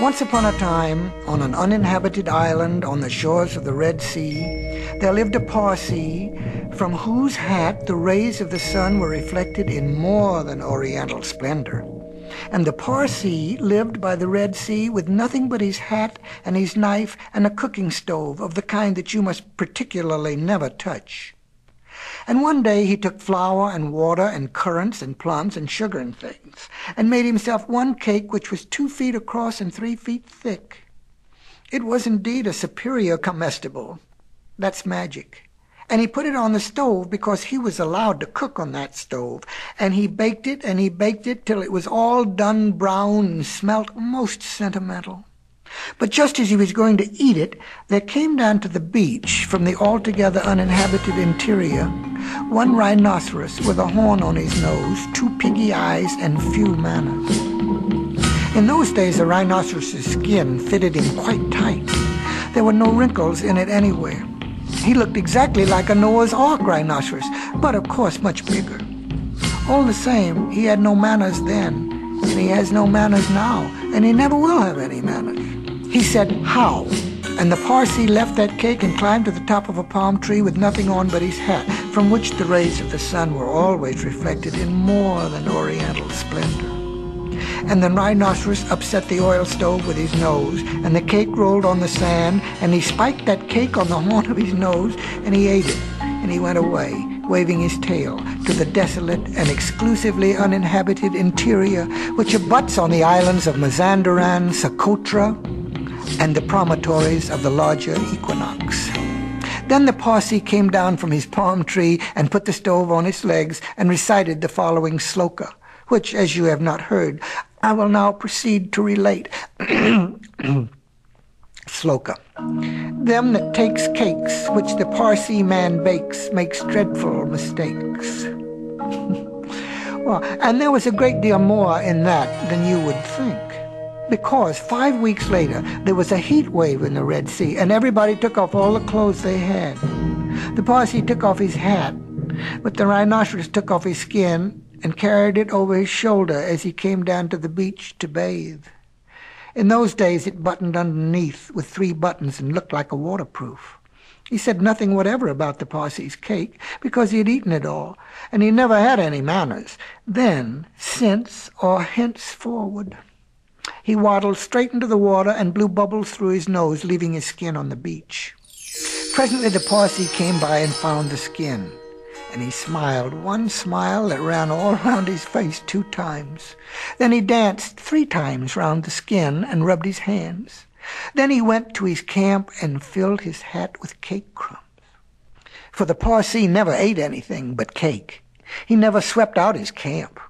Once upon a time, on an uninhabited island on the shores of the Red Sea, there lived a Parsee from whose hat the rays of the sun were reflected in more than oriental splendor. And the Parsee lived by the Red Sea with nothing but his hat and his knife and a cooking stove of the kind that you must particularly never touch. And one day he took flour and water and currants and plums and sugar and things, and made himself one cake which was 2 feet across and 3 feet thick. It was indeed a superior comestible. That's magic. And he put it on the stove because he was allowed to cook on that stove. And he baked it till it was all done brown and smelt most sentimental. But just as he was going to eat it, there came down to the beach from the altogether uninhabited interior one rhinoceros with a horn on his nose, 2 piggy eyes, and few manners. In those days, a rhinoceros's skin fitted him quite tight. There were no wrinkles in it anywhere. He looked exactly like a Noah's Ark rhinoceros, but of course much bigger. All the same, he had no manners then, and he has no manners now, and he never will have any manners. He said, "How?" And the Parsee left that cake and climbed to the top of a palm tree with nothing on but his hat, from which the rays of the sun were always reflected in more than oriental splendor. And the rhinoceros upset the oil stove with his nose, and the cake rolled on the sand, and he spiked that cake on the horn of his nose, and he ate it, and he went away, waving his tail, to the desolate and exclusively uninhabited interior, which abuts on the islands of Mazandaran, Socotra, and the promontories of the larger equinox. Then the Parsee came down from his palm tree and put the stove on its legs and recited the following sloka, which, as you have not heard, I will now proceed to relate. Sloka. Them that takes cakes which the Parsee man bakes makes dreadful mistakes. Well, and there was a great deal more in that than you would think. Because 5 weeks later, there was a heat wave in the Red Sea, and everybody took off all the clothes they had. The Parsee took off his hat, but the rhinoceros took off his skin and carried it over his shoulder as he came down to the beach to bathe. In those days, it buttoned underneath with 3 buttons and looked like a waterproof. He said nothing whatever about the Parsee's cake, because he had eaten it all, and he never had any manners, then, since, or henceforward. He waddled straight into the water and blew bubbles through his nose, leaving his skin on the beach. Presently the Parsee came by and found the skin, and he smiled one smile that ran all round his face 2 times. Then he danced 3 times round the skin and rubbed his hands. Then he went to his camp and filled his hat with cake crumbs. For the Parsee never ate anything but cake. He never swept out his camp.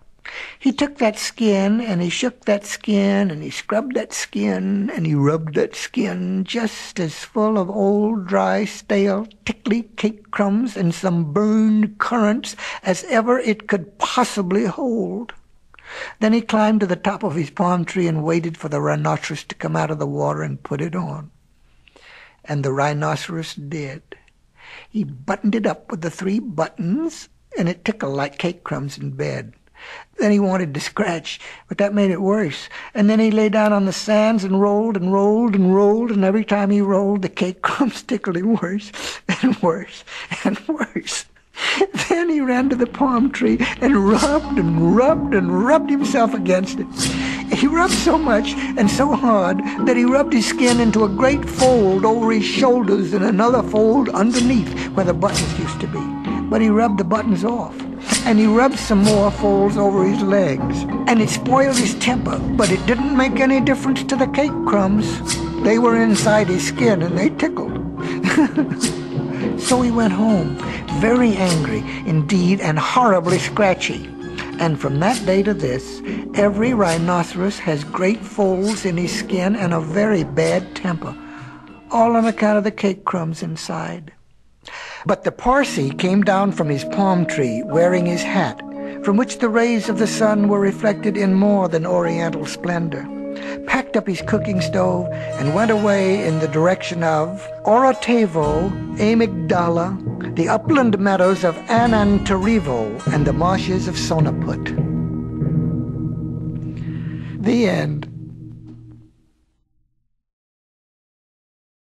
He took that skin, and he shook that skin, and he scrubbed that skin, and he rubbed that skin just as full of old, dry, stale, tickly cake crumbs and some burned currants as ever it could possibly hold. Then he climbed to the top of his palm tree and waited for the rhinoceros to come out of the water and put it on. And the rhinoceros did. He buttoned it up with the 3 buttons, and it tickled like cake crumbs in bed. Then he wanted to scratch, but that made it worse. And then he lay down on the sands and rolled and rolled and rolled, and every time he rolled, the cake crumbs tickled him worse and worse and worse. Then he ran to the palm tree and rubbed and rubbed and rubbed himself against it. He rubbed so much and so hard that he rubbed his skin into a great fold over his shoulders and another fold underneath where the buttons used to be. But he rubbed the buttons off. And he rubbed some more folds over his legs. And it spoiled his temper, but it didn't make any difference to the cake crumbs. They were inside his skin, and they tickled. So he went home, very angry indeed, and horribly scratchy. And from that day to this, every rhinoceros has great folds in his skin and a very bad temper, all on account of the cake crumbs inside. But the Parsee came down from his palm tree wearing his hat, from which the rays of the sun were reflected in more than oriental splendor, packed up his cooking stove, and went away in the direction of Orotavo, Amygdala, the upland meadows of Anantarivo and the marshes of Sonaput. The end.